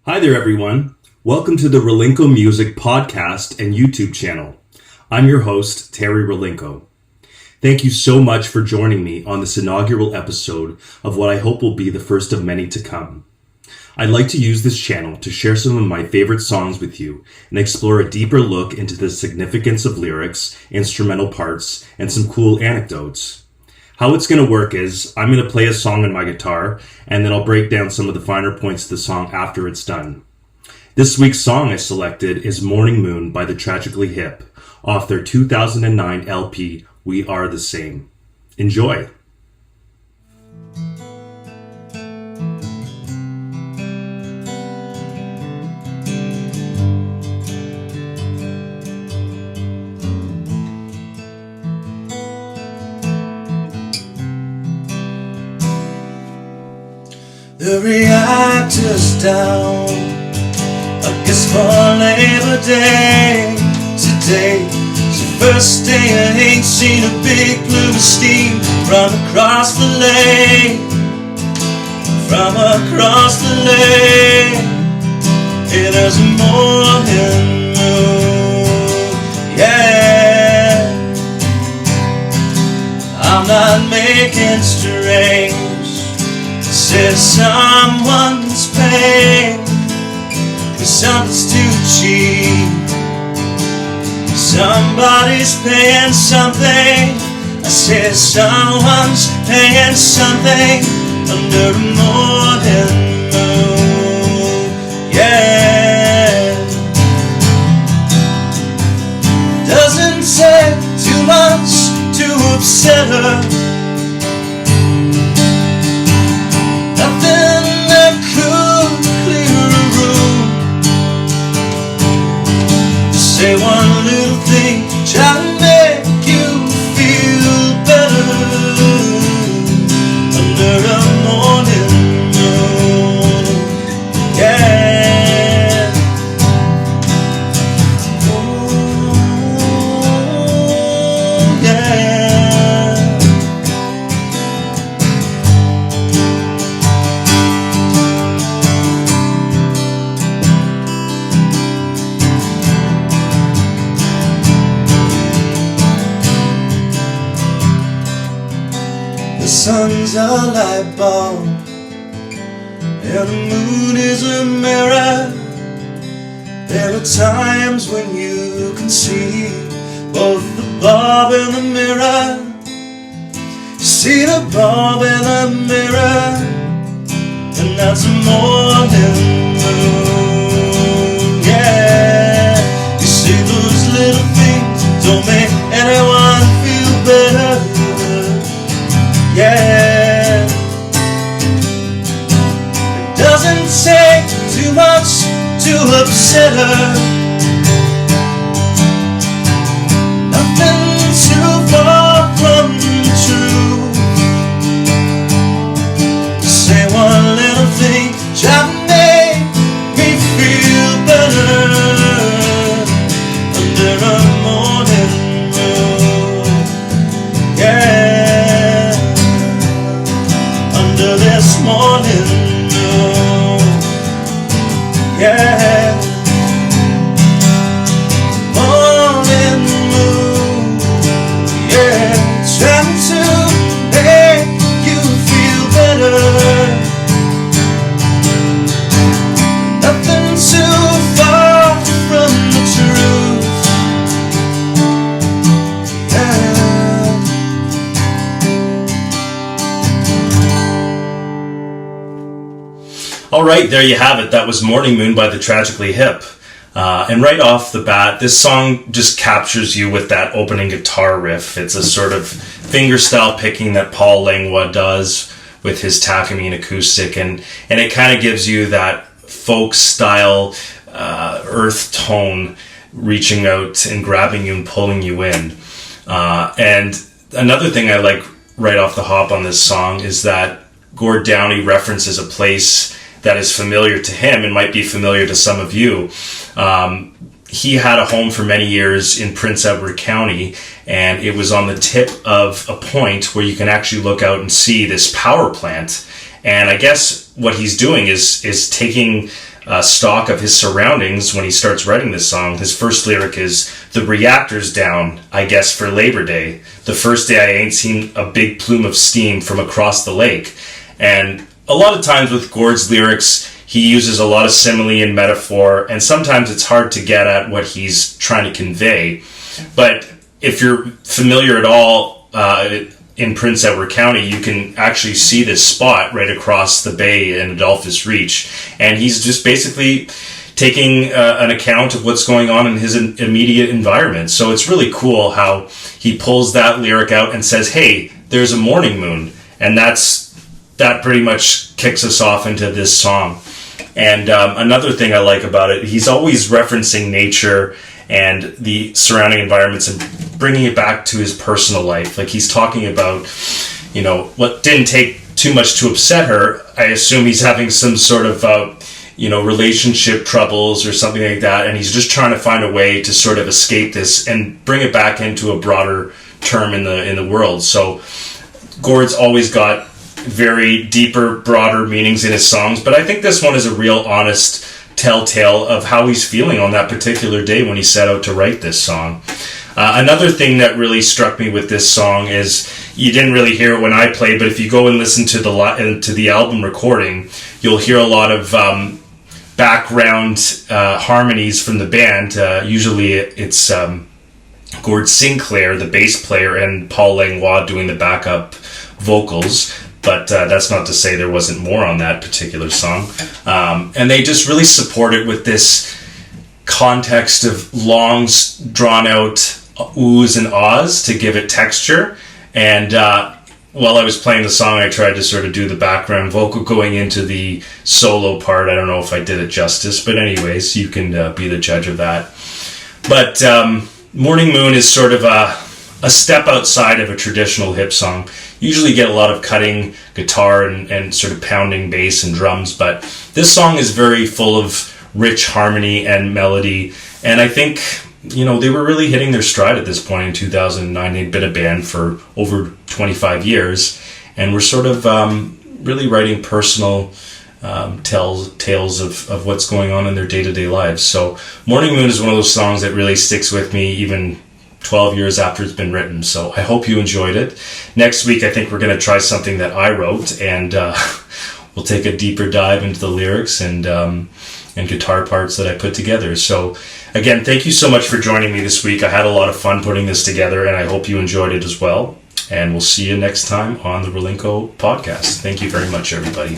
Hi there, everyone. Welcome to the Relinko Music podcast and YouTube channel. I'm your host, Terry Relinko. Thank you so much for joining me on this inaugural episode of what I hope will be the first of many to come. I'd like to use this channel to share some of my favorite songs with you and explore a deeper look into the significance of lyrics, instrumental parts, and some cool anecdotes. How it's going to work is I'm going to play a song on my guitar, and then I'll break down some of the finer points of the song after it's done. This week's song I selected is Morning Moon by the Tragically Hip, off their 2009 LP, We Are the Same. Enjoy! The reactor's down, I guess for Labor Day. Today's the first day I ain't seen a big plume of steam from across the lake. From across the lake, hey, there's a morning moon, yeah. I'm not making strange. Says someone's paying for something's too cheap. Somebody's paying something. I said someone's paying something under the morning moon, yeah. Doesn't take too much to upset her. Say one little thing, try to make you feel better under a morning moon, yeah. Oh, yeah. The sun's a light bulb, and the moon is a mirror. There are times when you can see both the bulb and the mirror. You see the bulb and the mirror, and that's a morning moon, yeah. You see those little things don't make anyone feel better, yeah. It doesn't take too much to upset her. Nothing too far from the truth. Say one little thing, try to make me feel better under a morning moon, yeah. Under this morning moon, yeah. Morning moon, yeah. Trying to make you feel better. Nothing too far from the truth, yeah. All right, there you have it. That was Morning Moon by the Tragically Hip. And right off the bat, this song just captures you with that opening guitar riff. It's a sort of fingerstyle picking that Paul Langlois does with his Takamine acoustic, and it kind of gives you that folk style earth tone reaching out and grabbing you and pulling you in. And another thing I like right off the hop on this song is that Gord Downie references a place that is familiar to him and might be familiar to some of you. He had a home for many years in Prince Edward County, and it was on the tip of a point where you can actually look out and see this power plant. And I guess what he's doing is taking stock of his surroundings when he starts writing this song. His first lyric is, "The reactor's down, I guess for Labor Day. The first day I ain't seen a big plume of steam from across the lake." And a lot of times with Gord's lyrics, he uses a lot of simile and metaphor, and sometimes it's hard to get at what he's trying to convey. But if you're familiar at all in Prince Edward County, you can actually see this spot right across the bay in Adolphus Reach, and he's just basically taking an account of what's going on in his immediate environment. So it's really cool how he pulls that lyric out and says, "Hey, there's a morning moon," and that pretty much kicks us off into this song. And another thing I like about it, he's always referencing nature and the surrounding environments and bringing it back to his personal life. Like he's talking about, what didn't take too much to upset her. I assume he's having some sort of, relationship troubles or something like that. And he's just trying to find a way to sort of escape this and bring it back into a broader term in the world. So Gord's always got very deeper, broader meanings in his songs. But I think this one is a real honest telltale of how he's feeling on that particular day when he set out to write this song. Another thing that really struck me with this song is, you didn't really hear it when I played, but if you go and listen to the album recording, you'll hear a lot of background harmonies from the band. Usually it's Gord Sinclair, the bass player, and Paul Langlois doing the backup vocals. But that's not to say there wasn't more on that particular song. And they just really support it with this context of long, drawn-out oohs and ahs to give it texture. And while I was playing the song, I tried to sort of do the background vocal going into the solo part. I don't know if I did it justice, but anyways, you can be the judge of that. But Morning Moon is sort of a step outside of a traditional hip song. Usually get a lot of cutting guitar and sort of pounding bass and drums, but this song is very full of rich harmony and melody, and I think, they were really hitting their stride at this point in 2009. They'd been a band for over 25 years, and were sort of really writing personal tales of what's going on in their day-to-day lives. So Morning Moon is one of those songs that really sticks with me even 12 years after it's been written. So I hope you enjoyed it. Next week, I think we're going to try something that I wrote, and we'll take a deeper dive into the lyrics and guitar parts that I put together. So again, thank you so much for joining me this week. I had a lot of fun putting this together, and I hope you enjoyed it as well. And we'll see you next time on the Relinko podcast. Thank you very much, everybody.